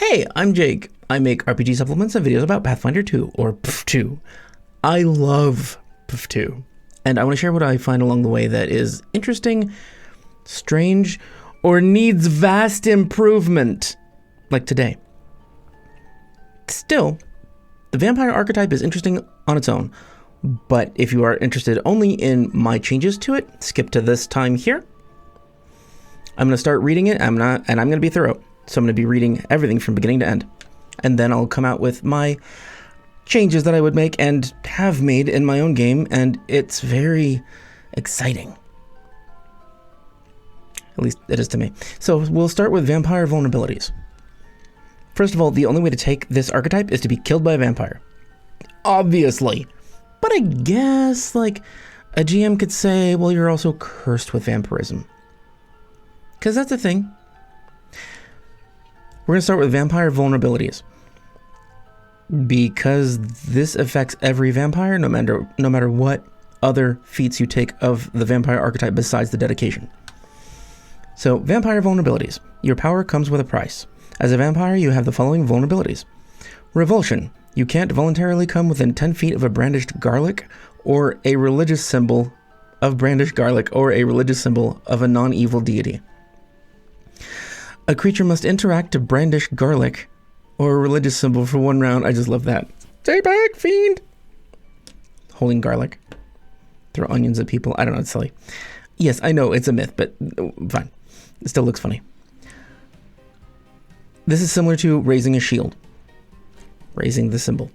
Hey, I'm Jake. I make RPG supplements and videos about Pathfinder 2, or PF2. I love PF2, and I want to share what I find along the way that is interesting, strange, or needs vast improvement, like today. Still, the Vampire Archetype is interesting on its own, but if you are interested only in my changes to it, skip to this time here. I'm going to start reading it, and I'm going to be thorough. So I'm going to be reading everything from beginning to end. And then I'll come out with my changes that I would make and have made in my own game, and it's very exciting. At least it is to me. So we'll start with Vampire Vulnerabilities. First of all, the only way to take this archetype is to be killed by a vampire. Obviously. But I guess, like, a GM could say, well, you're also cursed with vampirism. Because that's a thing. We're going to start with Vampire Vulnerabilities. Because this affects every vampire, no matter what other feats you take of the vampire archetype besides the dedication. So, Vampire Vulnerabilities. Your power comes with a price. As a vampire, you have the following vulnerabilities. Revulsion. You can't voluntarily come within 10 feet of a brandished garlic or a religious symbol of brandished garlic or a religious symbol of a non-evil deity. A creature must interact to brandish garlic or a religious symbol for 1 round. I just love that. Stay back, fiend! Holding garlic. Throw onions at people. I don't know, it's silly. Yes, I know, it's a myth, but fine. It still looks funny. This is similar to raising a shield. Raising the symbol.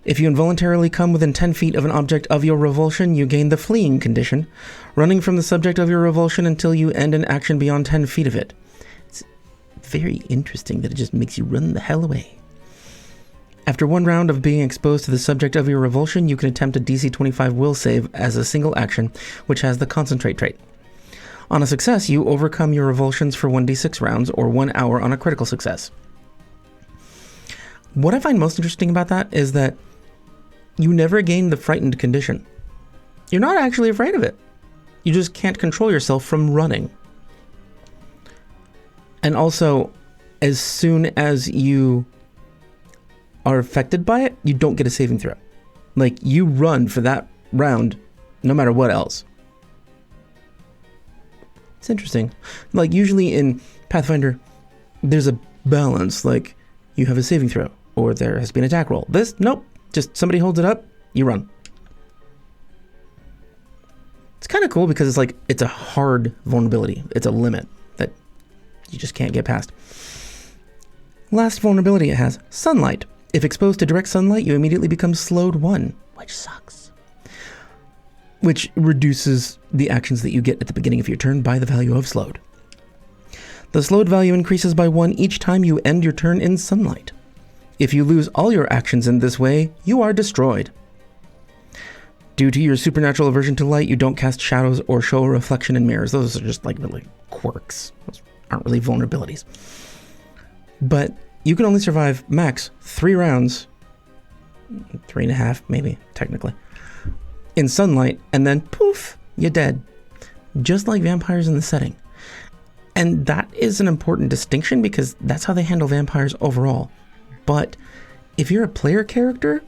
If you involuntarily come within 10 feet of an object of your revulsion, you gain the fleeing condition, running from the subject of your revulsion until you end an action beyond 10 feet of it. Very interesting that it just makes you run the hell away. After 1 round of being exposed to the subject of your revulsion, you can attempt a DC 25 will save as a single action, which has the concentrate trait. On a success, you overcome your revulsions for 1d6 rounds or 1 hour on a critical success. What I find most interesting about that is that you never gain the frightened condition. You're not actually afraid of it. You just can't control yourself from running. And also, as soon as you are affected by it, you don't get a saving throw. Like, you run for that round, no matter what else. It's interesting. Like, usually in Pathfinder, there's a balance. Like, you have a saving throw, or there has been an attack roll. This, nope. Just somebody holds it up, you run. It's kind of cool because it's like, it's a hard vulnerability. It's a limit that you just can't get past. Last vulnerability it has, sunlight. If exposed to direct sunlight, you immediately become slowed 1, which sucks. Which reduces the actions that you get at the beginning of your turn by the value of slowed. The slowed value increases by 1 each time you end your turn in sunlight. If you lose all your actions in this way, you are destroyed. Due to your supernatural aversion to light, you don't cast shadows or show a reflection in mirrors. Those are just like really quirks. Those aren't really vulnerabilities. But you can only survive max 3 rounds, 3.5 maybe, technically, in sunlight, and then poof, you're dead. Just like vampires in the setting. And that is an important distinction because that's how they handle vampires overall. But if you're a player character,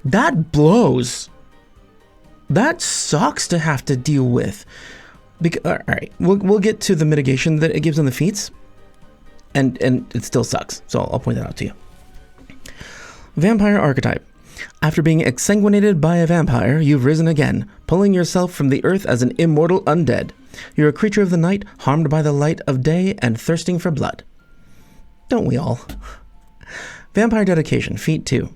that blows. That sucks to have to deal with. All right, we'll get to the mitigation that it gives on the feats, and it still sucks. So I'll point that out to you. Vampire Archetype. After being exsanguinated by a vampire, you've risen again, pulling yourself from the earth as an immortal undead. You're a creature of the night, harmed by the light of day and thirsting for blood. Don't we all? Vampire Dedication, Feat 2.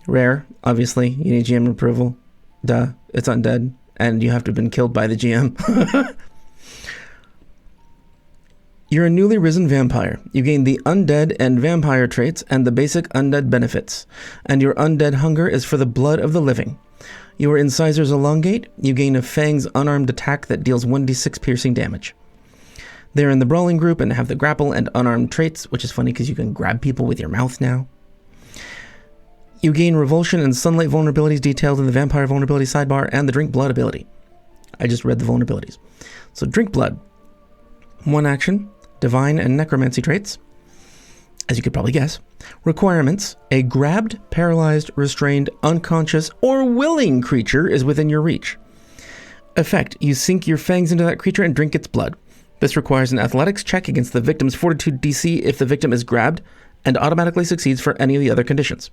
Rare, obviously, you need GM approval. Duh, it's undead, and you have to have been killed by the GM. You're a newly risen vampire. You gain the undead and vampire traits and the basic undead benefits, and your undead hunger is for the blood of the living. Your incisors elongate. You gain a Fangs unarmed attack that deals 1d6 piercing damage. They're in the brawling group and have the grapple and unarmed traits, which is funny because you can grab people with your mouth now. You gain revulsion and sunlight vulnerabilities detailed in the vampire vulnerability sidebar and the drink blood ability. I just read the vulnerabilities. So drink blood. 1 action, divine and necromancy traits. as you could probably guess. Requirements: a grabbed, paralyzed, restrained, unconscious, or willing creature is within your reach. Effect: you sink your fangs into that creature and drink its blood. This requires an athletics check against the victim's fortitude DC if the victim is grabbed, and automatically succeeds for any of the other conditions.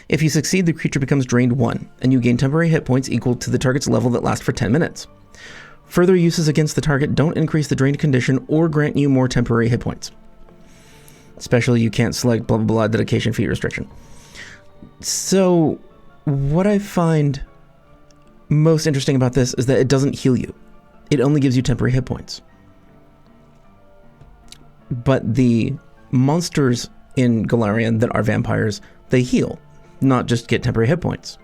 If you succeed, the creature becomes drained 1, and you gain temporary hit points equal to the target's level that last for 10 minutes. Further uses against the target don't increase the drained condition or grant you more temporary hit points. Especially you can't select blah blah blah dedication feat restriction. So what I find most interesting about this is that it doesn't heal you. It only gives you temporary hit points. But the monsters in Golarion that are vampires, they heal, not just get temporary hit points.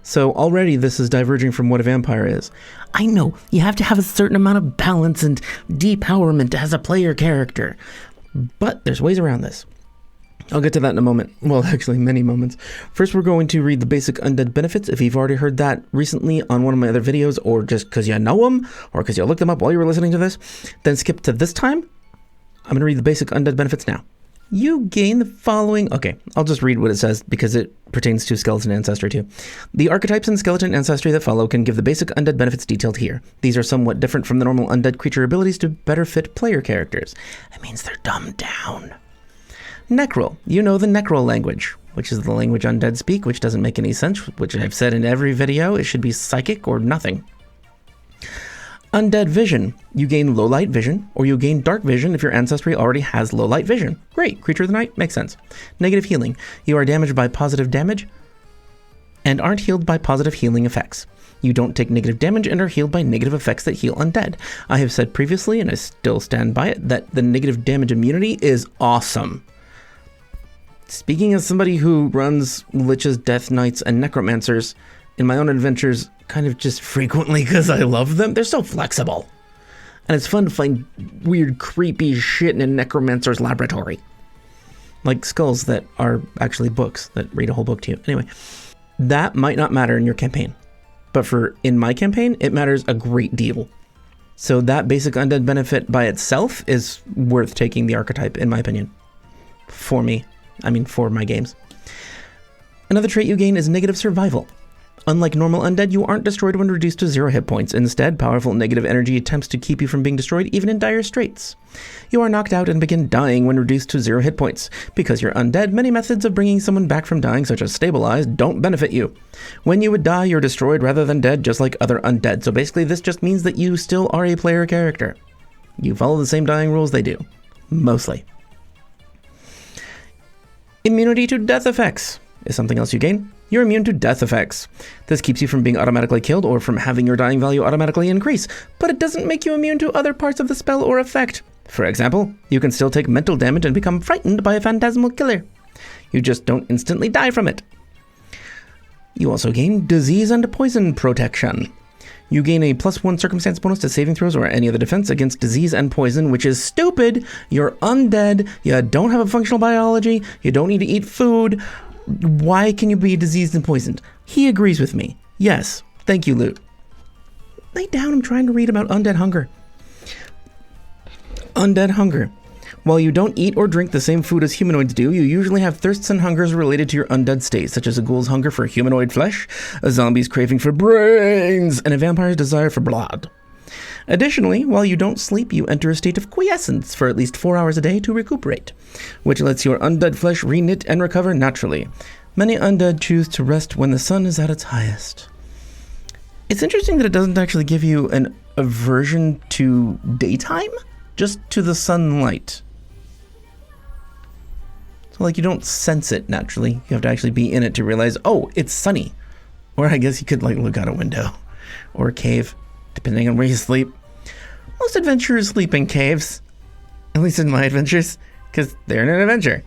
So already this is diverging from what a vampire is. I know, you have to have a certain amount of balance and depowerment as a player character, but there's ways around this. I'll get to that in a moment. Well, actually, many moments. First, we're going to read the basic undead benefits. If you've already heard that recently on one of my other videos, or just because you know them, or because you looked them up while you were listening to this, then skip to this time. I'm going to read the basic undead benefits now. You gain the following... Okay, I'll just read what it says because it pertains to skeleton ancestry too. The archetypes and skeleton ancestry that follow can give the basic undead benefits detailed here. These are somewhat different from the normal undead creature abilities to better fit player characters. That means they're dumbed down. Necral. You know the Necral language, which is the language undead speak, which doesn't make any sense, which I've said in every video. It should be psychic or nothing. Undead vision. You gain low light vision, or you gain dark vision if your ancestry already has low light vision. Great, creature of the night, makes sense. Negative healing. You are damaged by positive damage and aren't healed by positive healing effects. You don't take negative damage and are healed by negative effects that heal undead. I have said previously, and I still stand by it, that the negative damage immunity is awesome. Speaking as somebody who runs Liches, Death Knights, and Necromancers in my own adventures kind of just frequently because I love them, they're so flexible. And it's fun to find weird, creepy shit in a Necromancer's laboratory. Like skulls that are actually books that read a whole book to you. Anyway, that might not matter in your campaign. But in my campaign, it matters a great deal. So that basic undead benefit by itself is worth taking the archetype, in my opinion. For me. I mean, for my games. Another trait you gain is negative survival. Unlike normal undead, you aren't destroyed when reduced to 0 hit points. Instead, powerful negative energy attempts to keep you from being destroyed even in dire straits. You are knocked out and begin dying when reduced to 0 hit points. Because you're undead, many methods of bringing someone back from dying, such as stabilize, don't benefit you. When you would die, you're destroyed rather than dead, just like other undead. So basically, this just means that you still are a player character. You follow the same dying rules they do. Mostly. Immunity to death effects is something else you gain. You're immune to death effects. This keeps you from being automatically killed or from having your dying value automatically increase, but it doesn't make you immune to other parts of the spell or effect. For example, you can still take mental damage and become frightened by a phantasmal killer. You just don't instantly die from it. You also gain disease and poison protection. You gain a +1 circumstance bonus to saving throws or any other defense against disease and poison, which is stupid. You're undead. You don't have a functional biology. You don't need to eat food. Why can you be diseased and poisoned? He agrees with me. Yes. Thank you, Loot. Lay down. I'm trying to read about undead hunger. Undead hunger. While you don't eat or drink the same food as humanoids do, you usually have thirsts and hungers related to your undead state, such as a ghoul's hunger for humanoid flesh, a zombie's craving for brains, and a vampire's desire for blood. Additionally, while you don't sleep, you enter a state of quiescence for at least 4 hours a day to recuperate, which lets your undead flesh reknit and recover naturally. Many undead choose to rest when the sun is at its highest. It's interesting that it doesn't actually give you an aversion to daytime, just to the sunlight. So like you don't sense it naturally. You have to actually be in it to realize, oh, it's sunny. Or I guess you could like look out a window or a cave, depending on where you sleep. Most adventurers sleep in caves, at least in my adventures, because they're an adventure.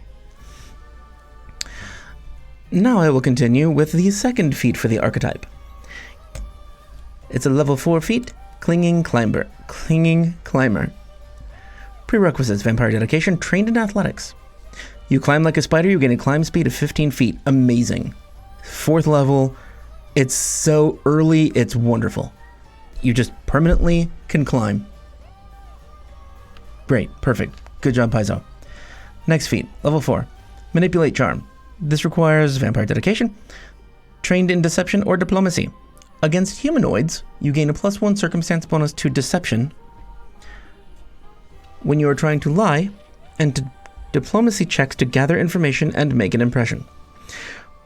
Now I will continue with the second feat for the archetype. It's a level 4 feat, Clinging Climber. Prerequisites: Vampire dedication, trained in athletics. You climb like a spider, you gain a climb speed of 15 feet. Amazing. 4th level. It's so early, it's wonderful. You just permanently can climb. Great, perfect. Good job, Paizo. Next feat, level 4. Manipulate Charm. This requires vampire dedication, trained in deception or diplomacy. Against humanoids, you gain a +1 circumstance bonus to deception when you are trying to lie, and to diplomacy checks to gather information and make an impression.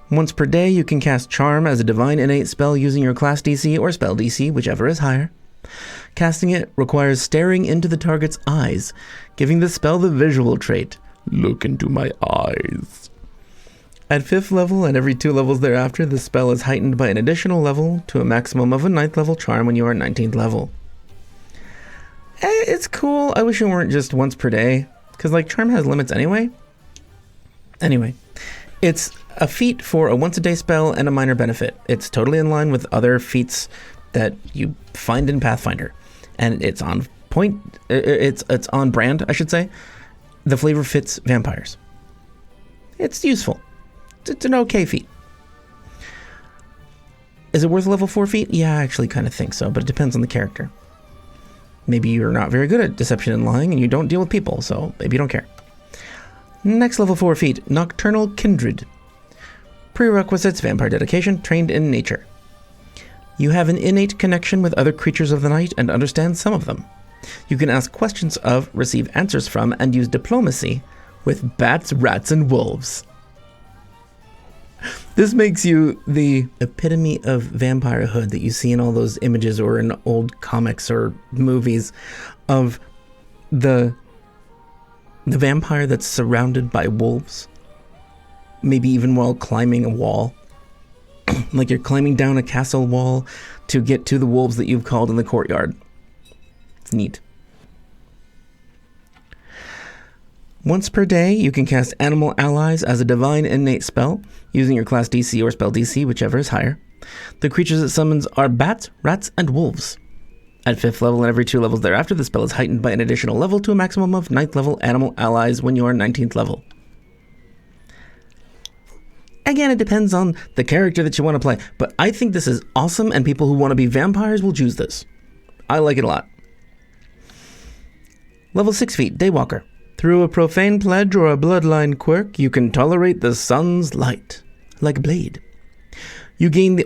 Once per day, you can cast Charm as a divine innate spell using your class DC or spell DC, whichever is higher. Casting it requires staring into the target's eyes, giving the spell the visual trait, "Look into my eyes." At 5th level and every 2 levels thereafter, the spell is heightened by an additional level to a maximum of a 9th level charm when you are 19th level. It's cool. I wish it weren't just once per day, because like charm has limits anyway. Anyway, it's a feat for a once a day spell and a minor benefit. It's totally in line with other feats that you find in Pathfinder, and it's on point. It's on brand, I should say. The flavor fits vampires. It's useful. It's an okay feat. Is it worth a level 4 feat? Yeah, I actually kind of think so, but it depends on the character. Maybe you're not very good at deception and lying, and you don't deal with people, so maybe you don't care. Next level 4 feat, Nocturnal Kindred. Prerequisites, vampire dedication, trained in nature. You have an innate connection with other creatures of the night and understand some of them. You can ask questions of, receive answers from, and use diplomacy with bats, rats, and wolves. This makes you the epitome of vampirehood that you see in all those images or in old comics or movies of the vampire that's surrounded by wolves, maybe even while climbing a wall. Like you're climbing down a castle wall to get to the wolves that you've called in the courtyard. It's neat. Once per day, you can cast Animal Allies as a divine innate spell, using your class DC or spell DC, whichever is higher. The creatures it summons are bats, rats, and wolves. At 5th level and every 2 levels thereafter, the spell is heightened by an additional level to a maximum of 9th level Animal Allies when you are 19th level. Again, it depends on the character that you want to play, but I think this is awesome, and people who want to be vampires will choose this. I like it a lot. Level 6 feat, Daywalker. Through a profane pledge or a bloodline quirk, you can tolerate the sun's light, like Blade. You gain the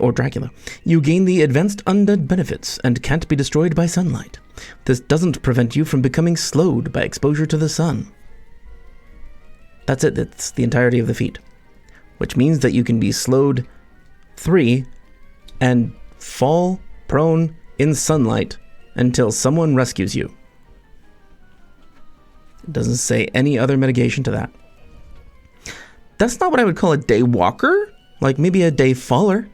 advanced undead benefits and can't be destroyed by sunlight. This doesn't prevent you from becoming slowed by exposure to the sun. That's it, that's the entirety of the feat. Which means that you can be slowed 3 and fall prone in sunlight until someone rescues you. It doesn't say any other mitigation to that. That's not what I would call a Daywalker. Like maybe a Dayfaller.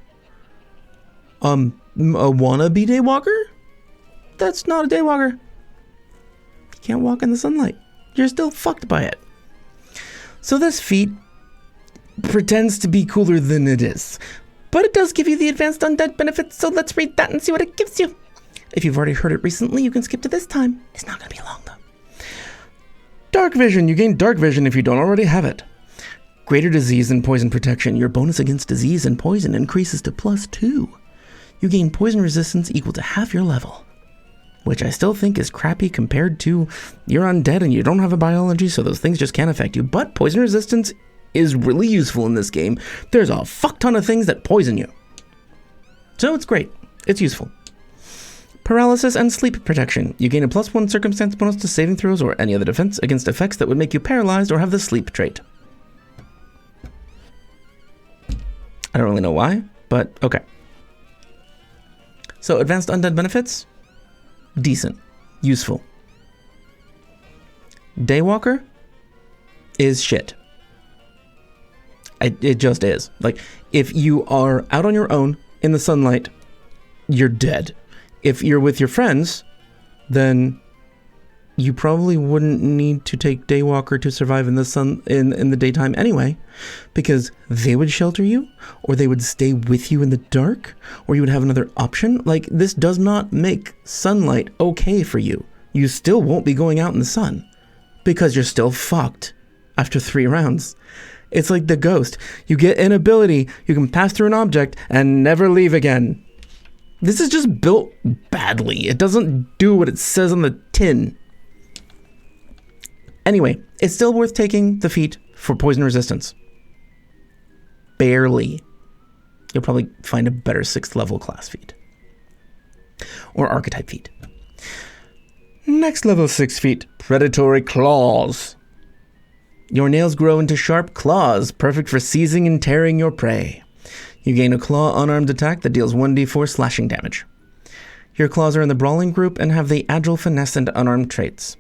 A wannabe Daywalker? That's not a Daywalker. You can't walk in the sunlight. You're still fucked by it. So this feat pretends to be cooler than it is. But it does give you the advanced undead benefits, so let's read that and see what it gives you. If you've already heard it recently, you can skip to this time. It's not going to be long though. Dark Vision. You gain Dark Vision if you don't already have it. Greater disease and poison protection. Your bonus against disease and poison increases to +2. You gain poison resistance equal to half your level, which I still think is crappy compared to you're undead and you don't have a biology, so those things just can't affect you. But poison resistance is really useful in this game. There's a fuck ton of things that poison you. So it's great. It's useful. Paralysis and sleep protection. You gain a +1 circumstance bonus to saving throws or any other defense against effects that would make you paralyzed or have the sleep trait. I don't really know why, but okay. So advanced undead benefits, decent, useful. Daywalker is shit. It just is. Like, if you are out on your own in the sunlight, you're dead. If you're with your friends, then you probably wouldn't need to take Daywalker to survive in the sun in the daytime anyway, because they would shelter you, or they would stay with you in the dark, or you would have another option. Like, this does not make sunlight okay for you. You still won't be going out in the sun, because you're still fucked after 3 rounds. It's like the Ghost. You get an ability, you can pass through an object and never leave again. This is just built badly. It doesn't do what it says on the tin. Anyway, it's still worth taking the feat for poison resistance. Barely. You'll probably find a better 6th level class feat. Or archetype feat. Next level 6 feat, Predatory Claws. Your nails grow into sharp claws, perfect for seizing and tearing your prey. You gain a claw unarmed attack that deals 1d4 slashing damage. Your claws are in the brawling group and have the agile, finesse, and unarmed traits.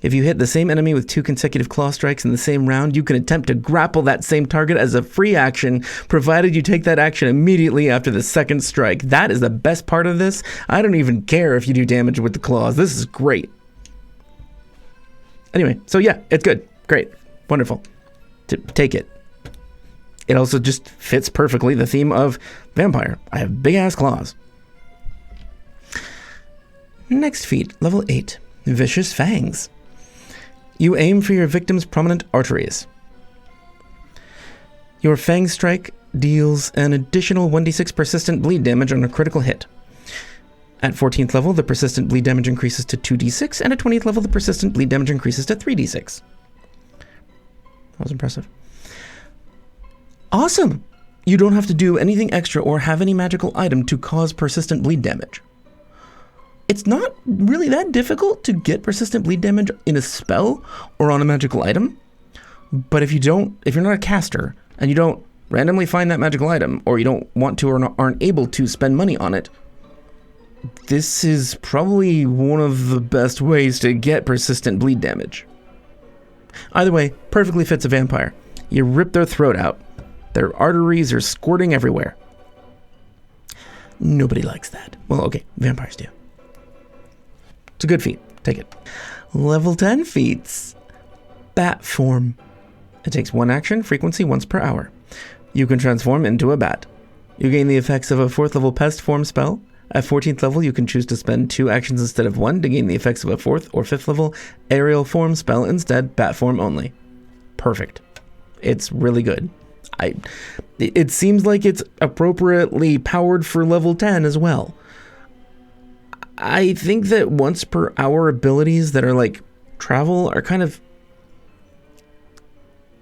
If you hit the same enemy with 2 consecutive claw strikes in the same round, you can attempt to grapple that same target as a free action, provided you take that action immediately after the second strike. That is the best part of this. I don't even care if you do damage with the claws. This is great. Anyway, so yeah, it's good. Great. Wonderful. Take it. It also just fits perfectly the theme of vampire. I have big-ass claws. Next feat, level 8, Vicious Fangs. You aim for your victim's prominent arteries. Your Fang strike deals an additional 1d6 persistent bleed damage on a critical hit. At 14th level, the persistent bleed damage increases to 2d6, and at 20th level, the persistent bleed damage increases to 3d6. That was impressive. Awesome! You don't have to do anything extra or have any magical item to cause persistent bleed damage. It's not really that difficult to get persistent bleed damage in a spell or on a magical item. But if you're not a caster and you don't randomly find that magical item, or you don't want to or aren't able to spend money on it, this is probably one of the best ways to get persistent bleed damage. Either way, perfectly fits a vampire. You rip their throat out. Their arteries are squirting everywhere. Nobody likes that. Well, okay, vampires do. It's a good feat. Take it. Level 10 feats. Bat form. It takes 1 action, frequency once per hour. You can transform into a bat. You gain the effects of a 4th level pest form spell. At 14th level, you can choose to spend 2 actions instead of 1 to gain the effects of a 4th or 5th level aerial form spell, instead bat form only. Perfect. It's really good. It seems like it's appropriately powered for level 10 as well. I think that once per hour abilities that are like travel are kind of...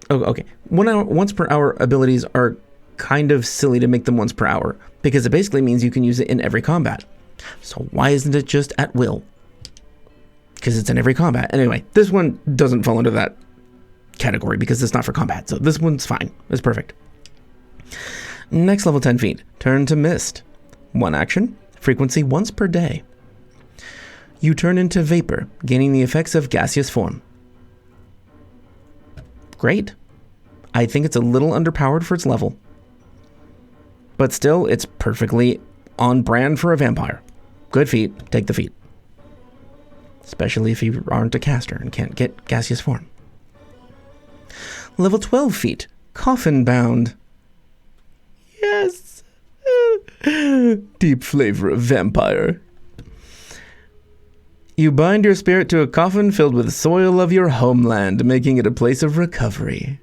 Oh, okay. Once per hour abilities are kind of silly to make them once per hour, because it basically means you can use it in every combat. So why isn't it just at will? Because it's in every combat. Anyway, this one doesn't fall into that category because it's not for combat. So this one's fine. It's perfect. Next level 10 feat. Turn to Mist. 1 action. Frequency once per day. You turn into vapor, gaining the effects of gaseous form. Great. I think it's a little underpowered for its level. But still, it's perfectly on brand for a vampire. Good feat. Take the feat. Especially if you aren't a caster and can't get gaseous form. Level 12 feat. Coffin Bound. Yes. Deep flavor of vampire. You bind your spirit to a coffin filled with soil of your homeland, making it a place of recovery.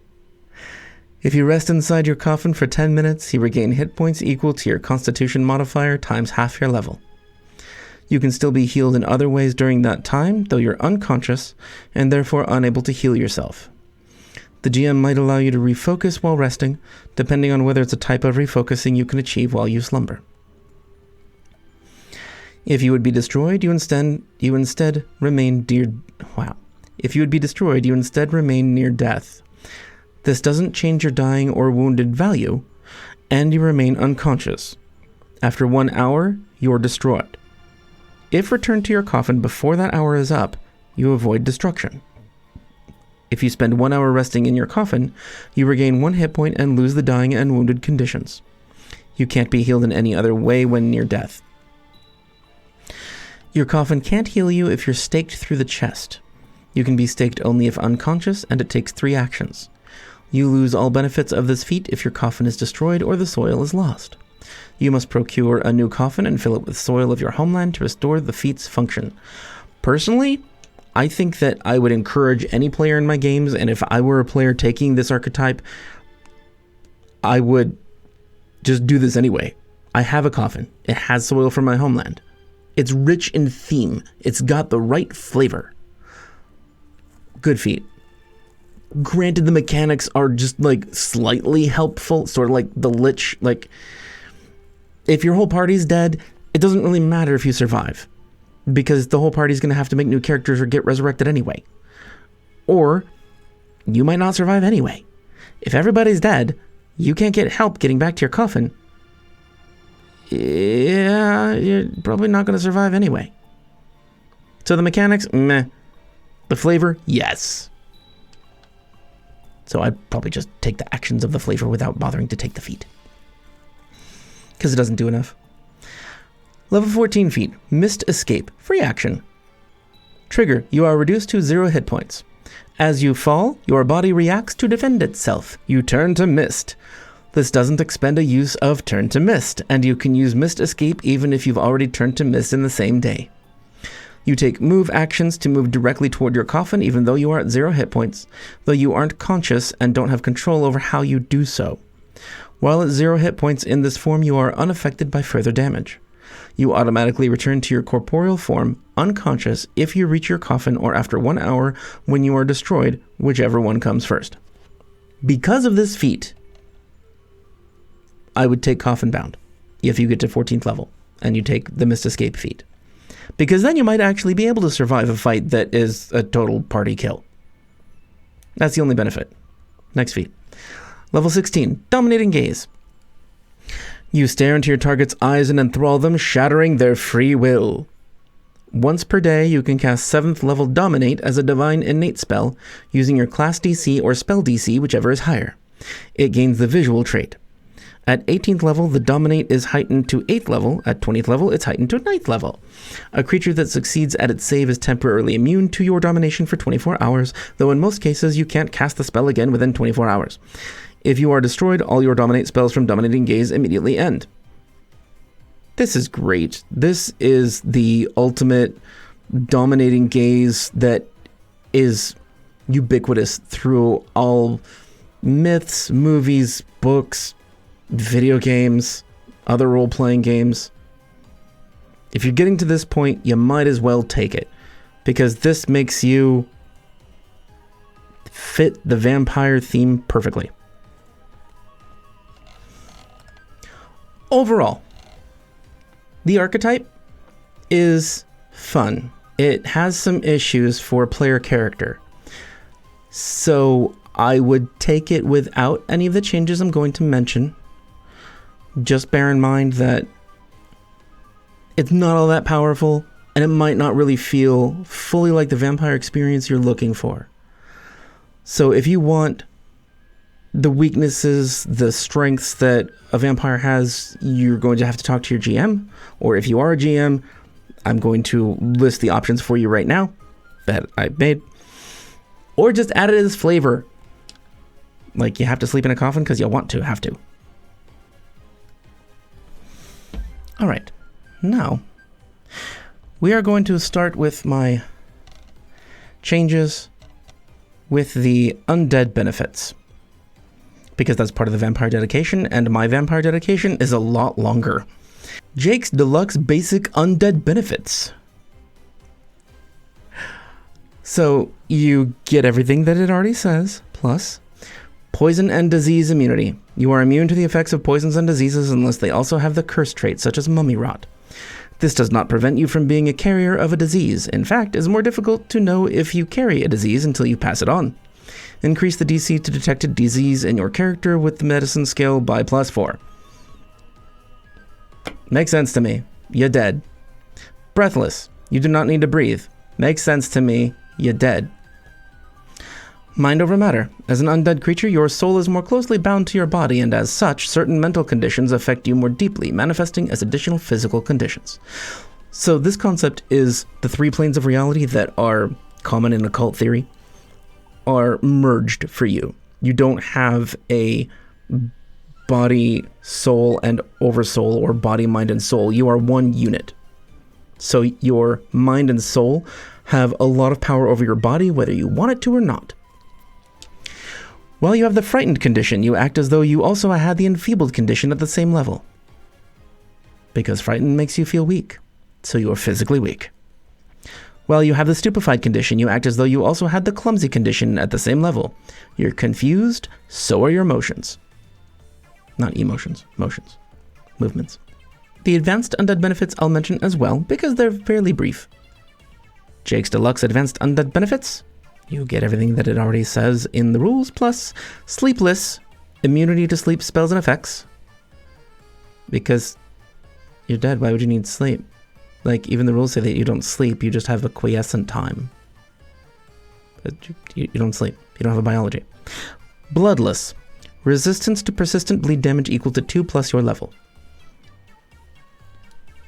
If you rest inside your coffin for 10 minutes, you regain hit points equal to your constitution modifier times half your level. You can still be healed in other ways during that time, though you're unconscious and therefore unable to heal yourself. The GM might allow you to refocus while resting, depending on whether it's a type of refocusing you can achieve while you slumber. If you would be destroyed, you instead remain near death. This doesn't change your dying or wounded value, and you remain unconscious. After 1 hour, you're destroyed. If returned to your coffin before that hour is up, you avoid destruction. If you spend 1 hour resting in your coffin, you regain 1 hit point and lose the dying and wounded conditions. You can't be healed in any other way when near death. Your coffin can't heal you if you're staked through the chest. You can be staked only if unconscious, and it takes 3 actions. You lose all benefits of this feat if your coffin is destroyed or the soil is lost. You must procure a new coffin and fill it with soil of your homeland to restore the feat's function. Personally, I think that I would encourage any player in my games, and if I were a player taking this archetype, I would just do this anyway. I have a coffin. It has soil from my homeland. It's rich in theme. It's got the right flavor. good feat. Granted, the mechanics are just like slightly helpful, sort of like the Lich. Like, if your whole party's dead, it doesn't really matter if you survive, because the whole party's going to have to make new characters or get resurrected anyway. Or you might not survive anyway. If everybody's dead, you can't get help getting back to your coffin. Yeah, you're probably not going to survive anyway. So the mechanics, meh. The flavor, yes. So I'd probably just take the actions of the flavor without bothering to take the feat, because it doesn't do enough. Level 14 feat, Mist Escape, free action. Trigger, you are reduced to 0 hit points. As you fall, your body reacts to defend itself. You turn to mist. This doesn't expend a use of turn to mist, and you can use Mist Escape even if you've already turned to mist in the same day. You take move actions to move directly toward your coffin even though you are at 0 hit points, though you aren't conscious and don't have control over how you do so. While at 0 hit points in this form, you are unaffected by further damage. You automatically return to your corporeal form, unconscious, if you reach your coffin or after 1 hour when you are destroyed, whichever one comes first. Because of this feat, I would take Coffin Bound if you get to 14th level and you take the Mist Escape feat. Because then you might actually be able to survive a fight that is a total party kill. That's the only benefit. Next feat. Level 16, Dominating Gaze. You stare into your target's eyes and enthrall them, shattering their free will. Once per day, you can cast 7th level Dominate as a Divine Innate spell, using your class DC or spell DC, whichever is higher. It gains the visual trait. At 18th level, the Dominate is heightened to 8th level. At 20th level, it's heightened to 9th level. A creature that succeeds at its save is temporarily immune to your domination for 24 hours, though in most cases, you can't cast the spell again within 24 hours. If you are destroyed, all your Dominate spells from Dominating Gaze immediately end. This is great. This is the ultimate Dominating Gaze that is ubiquitous through all myths, movies, books, video games, other role-playing games. If you're getting to this point, you might as well take it, because this makes you fit the vampire theme perfectly. Overall, the archetype is fun. It has some issues for player character, so I would take it without any of the changes I'm going to mention. Just bear in mind that it's not all that powerful, and it might not really feel fully like the vampire experience you're looking for. So if you want the weaknesses, the strengths that a vampire has, you're going to have to talk to your GM. Or if you are a GM, I'm going to list the options for you right now that I made. Or just add it as flavor. Like, you have to sleep in a coffin because you want to, have to. All right, now we are going to start with my changes with the undead benefits, because that's part of the vampire dedication, and my vampire dedication is a lot longer. Jake's Deluxe Basic Undead Benefits. So you get everything that it already says, plus poison and disease immunity. You are immune to the effects of poisons and diseases unless they also have the curse trait, such as mummy rot. This does not prevent you from being a carrier of a disease. In fact, it is more difficult to know if you carry a disease until you pass it on. Increase the DC to detected disease in your character with the medicine skill by +4. Makes sense to me. You're dead. Breathless. You do not need to breathe. Makes sense to me. You're dead. Mind over matter. As an undead creature, your soul is more closely bound to your body, and as such, certain mental conditions affect you more deeply, manifesting as additional physical conditions. So this concept is the 3 planes of reality that are common in occult theory are merged for you. You don't have a body, soul, and oversoul, or body, mind, and soul. You are one unit. So your mind and soul have a lot of power over your body, whether you want it to or not. While you have the frightened condition, you act as though you also had the enfeebled condition at the same level. Because frightened makes you feel weak, so you are physically weak. While you have the stupefied condition, you act as though you also had the clumsy condition at the same level. You're confused, so are your motions. Not emotions, motions. Movements. The advanced undead benefits I'll mention as well, because they're fairly brief. Jake's Deluxe Advanced Undead Benefits. You get everything that it already says in the rules, plus Sleepless, immunity to sleep spells and effects. Because you're dead, why would you need sleep? Like, even the rules say that you don't sleep, you just have a quiescent time. But you don't sleep, you don't have a biology. Bloodless. Resistance to persistent bleed damage equal to 2 plus your level.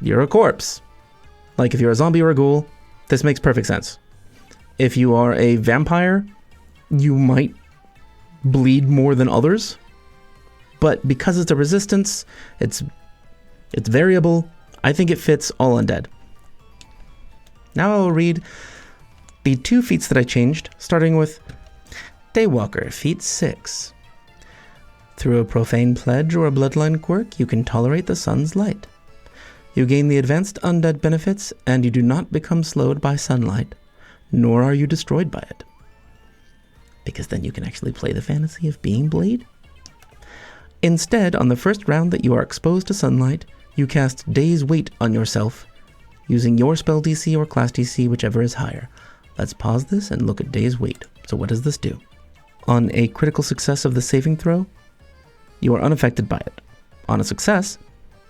You're a corpse. Like, if you're a zombie or a ghoul, this makes perfect sense. If you are a vampire, you might bleed more than others, but because it's a resistance, it's variable. I think it fits all undead. Now I'll read the 2 feats that I changed, starting with Daywalker, feat 6. Through a profane pledge or a bloodline quirk, you can tolerate the sun's light. You gain the advanced undead benefits, and you do not become slowed by sunlight, nor are you destroyed by it. Because then you can actually play the fantasy of being Blade. Instead, on the first round that you are exposed to sunlight, you cast Day's Weight on yourself, using your spell DC or class DC, whichever is higher. Let's pause this and look at Day's Weight. So what does this do? On a critical success of the saving throw, you are unaffected by it. On a success,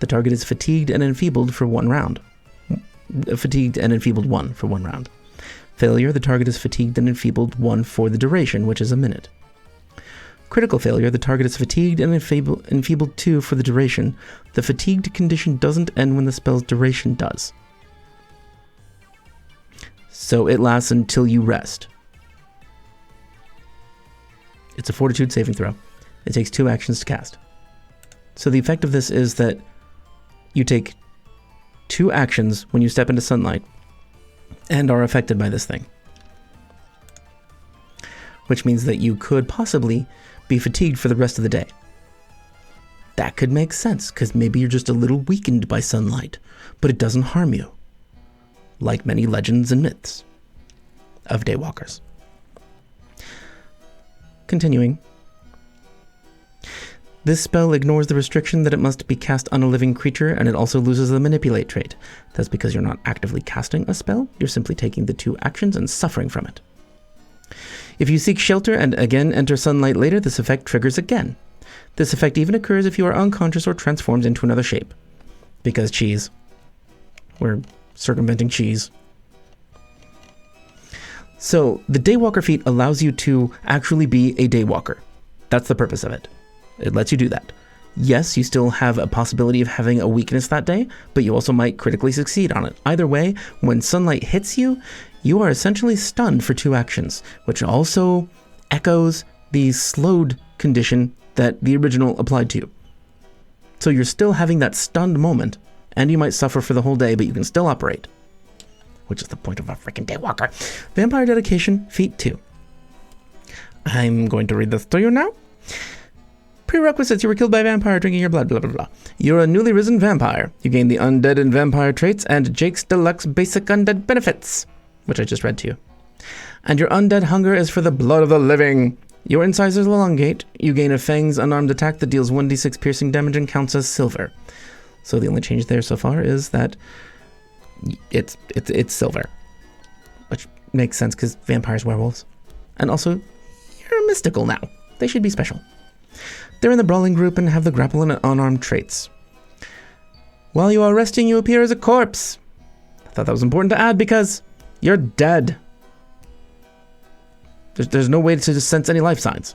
the target is fatigued and enfeebled for 1 round. Fatigued and enfeebled 1 for 1 round. Failure, the target is fatigued and enfeebled 1 for the duration, which is a minute. Critical failure, the target is fatigued and enfeebled 2 for the duration. The fatigued condition doesn't end when the spell's duration does. So it lasts until you rest. It's a fortitude saving throw. It takes 2 actions to cast. So the effect of this is that you take 2 actions when you step into sunlight and are affected by this thing. Which means that you could possibly be fatigued for the rest of the day. That could make sense, because maybe you're just a little weakened by sunlight, but it doesn't harm you. Like many legends and myths of Daywalkers. Continuing. This spell ignores the restriction that it must be cast on a living creature, and it also loses the Manipulate trait. That's because you're not actively casting a spell, you're simply taking the 2 actions and suffering from it. If you seek shelter and again enter sunlight later, this effect triggers again. This effect even occurs if you are unconscious or transforms into another shape. Because cheese. We're circumventing cheese. So, the Daywalker feat allows you to actually be a Daywalker. That's the purpose of it. It lets you do that. Yes, you still have a possibility of having a weakness that day, but you also might critically succeed on it. Either way, when sunlight hits you, you are essentially stunned for 2 actions, which also echoes the slowed condition that the original applied to you. So you're still having that stunned moment, and you might suffer for the whole day, but you can still operate. Which is the point of a freaking Daywalker. Vampire Dedication, feat 2. I'm going to read this to you now. Prerequisites: you were killed by a vampire drinking your blood, blah blah blah. You're a newly risen vampire. You gain the undead and vampire traits and Jake's Deluxe basic undead benefits, which I just read to you. And your undead hunger is for the blood of the living. Your incisors elongate. You gain a Fangs unarmed attack that deals 1d6 piercing damage and counts as silver. So the only change there so far is that it's silver, which makes sense because vampires, werewolves, and also you're mystical now. They should be special. They're in the brawling group and have the grapple and unarmed traits. While you are resting, you appear as a corpse. I thought that was important to add because you're dead. There's no way to just sense any life signs.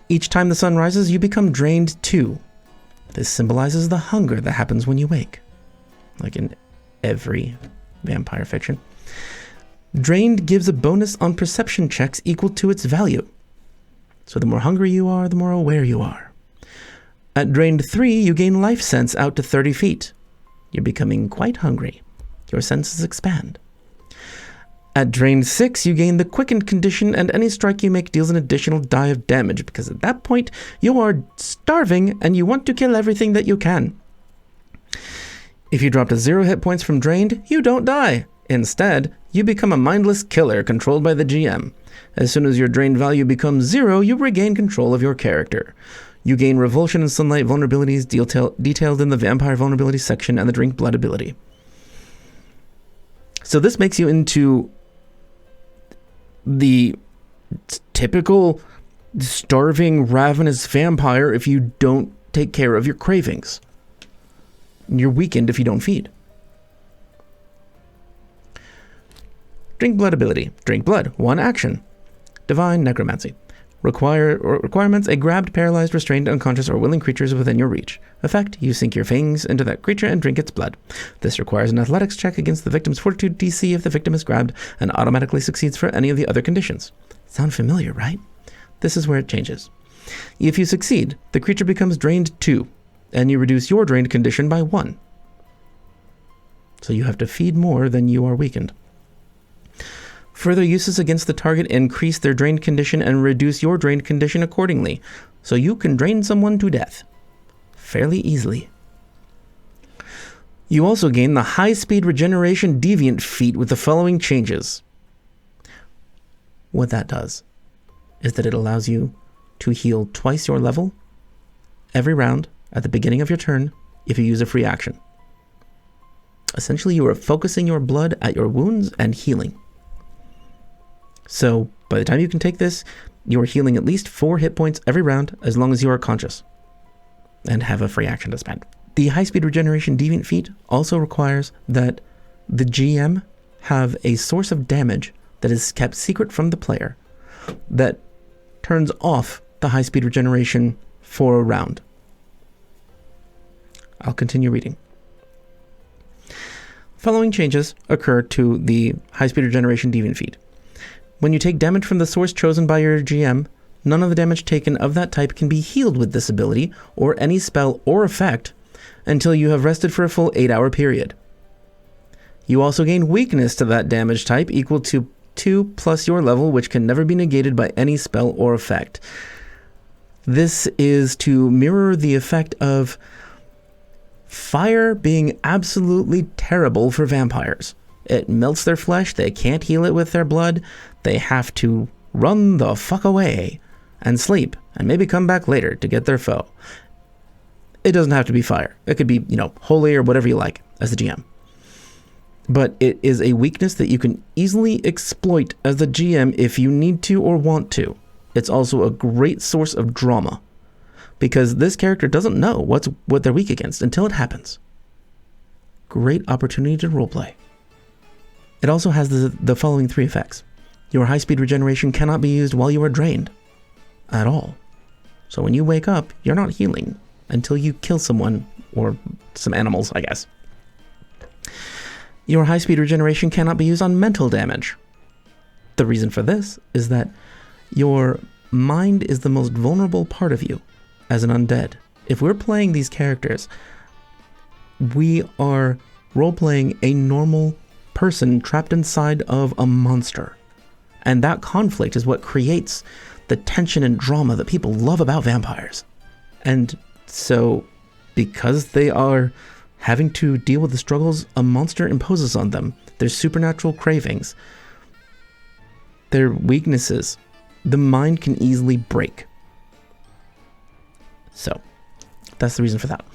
Each time the sun rises, you become drained 2. This symbolizes the hunger that happens when you wake, like in every vampire fiction. Drained gives a bonus on perception checks equal to its value. So the more hungry you are, the more aware you are. At drained 3, you gain life sense out to 30 feet. You're becoming quite hungry. Your senses expand. At drained 6, you gain the quickened condition, and any strike you make deals an additional die of damage, because at that point, you are starving and you want to kill everything that you can. If you drop to 0 hit points from drained, you don't die. Instead, You become a mindless killer controlled by the GM. As soon as your drained value becomes 0, you regain control of your character. You gain Revulsion and Sunlight vulnerabilities detailed in the Vampire Vulnerabilities section and the Drink Blood ability. So this makes you into the typical starving, ravenous vampire if you don't take care of your cravings. You're weakened if you don't feed. Drink Blood ability. Drink Blood. 1 action. Divine Necromancy. Requirements: a grabbed, paralyzed, restrained, unconscious, or willing creature is within your reach. Effect: you sink your fangs into that creature and drink its blood. This requires an athletics check against the victim's fortitude DC if the victim is grabbed, and automatically succeeds for any of the other conditions. Sound familiar, right? This is where it changes. If you succeed, the creature becomes drained 2, and you reduce your drained condition by 1. So you have to feed more than you are weakened. Further uses against the target increase their drained condition and reduce your drained condition accordingly, so you can drain someone to death fairly easily. You also gain the high-speed regeneration deviant feat with the following changes. What that does is that it allows you to heal twice your level every round at the beginning of your turn if you use a free action. Essentially, you are focusing your blood at your wounds and healing. So, by the time you can take this, you are healing at least 4 hit points every round as long as you are conscious and have a free action to spend. The high-speed regeneration deviant feat also requires that the GM have a source of damage that is kept secret from the player that turns off the high-speed regeneration for a round. I'll continue reading. Following changes occur to the high-speed regeneration deviant feat. When you take damage from the source chosen by your GM, none of the damage taken of that type can be healed with this ability or any spell or effect until you have rested for a full 8-hour period. You also gain weakness to that damage type equal to 2 plus your level, which can never be negated by any spell or effect. This is to mirror the effect of fire being absolutely terrible for vampires. It melts their flesh, they can't heal it with their blood, they have to run the fuck away and sleep, and maybe come back later to get their foe. It doesn't have to be fire. It could be, holy or whatever you like as the GM. But it is a weakness that you can easily exploit as the GM if you need to or want to. It's also a great source of drama, because this character doesn't know what they're weak against until it happens. Great opportunity to roleplay. It also has the following 3 effects. Your high-speed regeneration cannot be used while you are drained at all. So when you wake up, you're not healing until you kill someone or some animals, I guess. Your high-speed regeneration cannot be used on mental damage. The reason for this is that your mind is the most vulnerable part of you as an undead. If we're playing these characters, we are role-playing a normal person trapped inside of a monster. And that conflict is what creates the tension and drama that people love about vampires. And so, because they are having to deal with the struggles a monster imposes on them, their supernatural cravings, their weaknesses, the mind can easily break. So, that's the reason for that.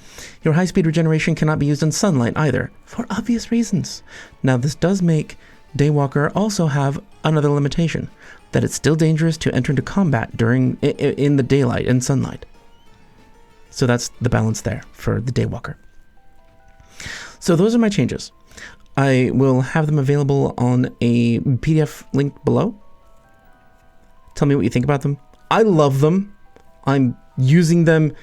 Your high-speed regeneration cannot be used in sunlight either, for obvious reasons. Now, this does make Daywalker also have another limitation, that it's still dangerous to enter into combat in the daylight and sunlight. So that's the balance there for the Daywalker. So those are my changes. I will have them available on a PDF link below. Tell me what you think about them. I love them. I'm using them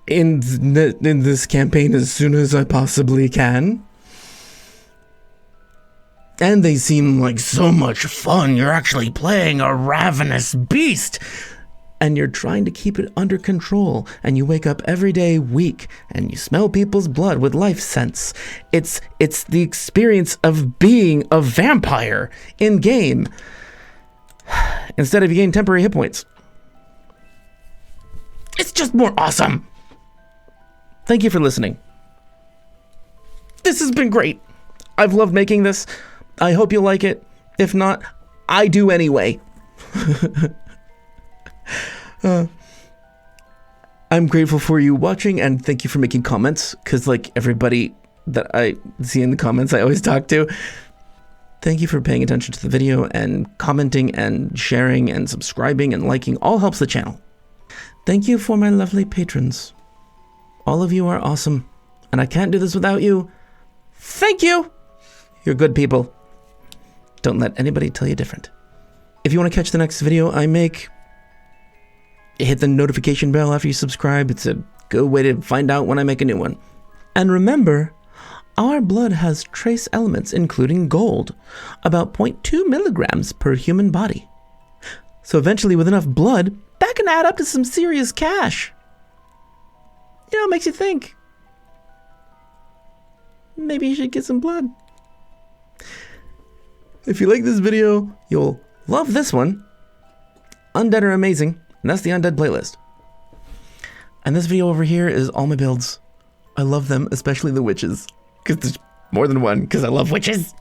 in this campaign as soon as I possibly can. And they seem like so much fun. You're actually playing a ravenous beast. And you're trying to keep it under control. And you wake up every day weak. And you smell people's blood with life sense. It's the experience of being a vampire in game. Instead of you gain temporary hit points. It's just more awesome. Thank you for listening. This has been great. I've loved making this. I hope you like it. If not, I do anyway. I'm grateful for you watching, and thank you for making comments, because like everybody that I see in the comments I always talk to, thank you for paying attention to the video and commenting and sharing and subscribing and liking. All helps the channel. Thank you for my lovely patrons. All of you are awesome, and I can't do this without you. Thank you. You're good people. Don't let anybody tell you different. If you want to catch the next video I make, hit the notification bell after you subscribe. It's a good way to find out when I make a new one. And remember, our blood has trace elements, including gold, about 0.2 milligrams per human body. So eventually, with enough blood, that can add up to some serious cash. You know, it makes you think. Maybe you should get some blood. If you like this video, you'll love this one. Undead are amazing, and that's the Undead playlist. And this video over here is all my builds. I love them, especially the witches, because there's more than one, because I love witches.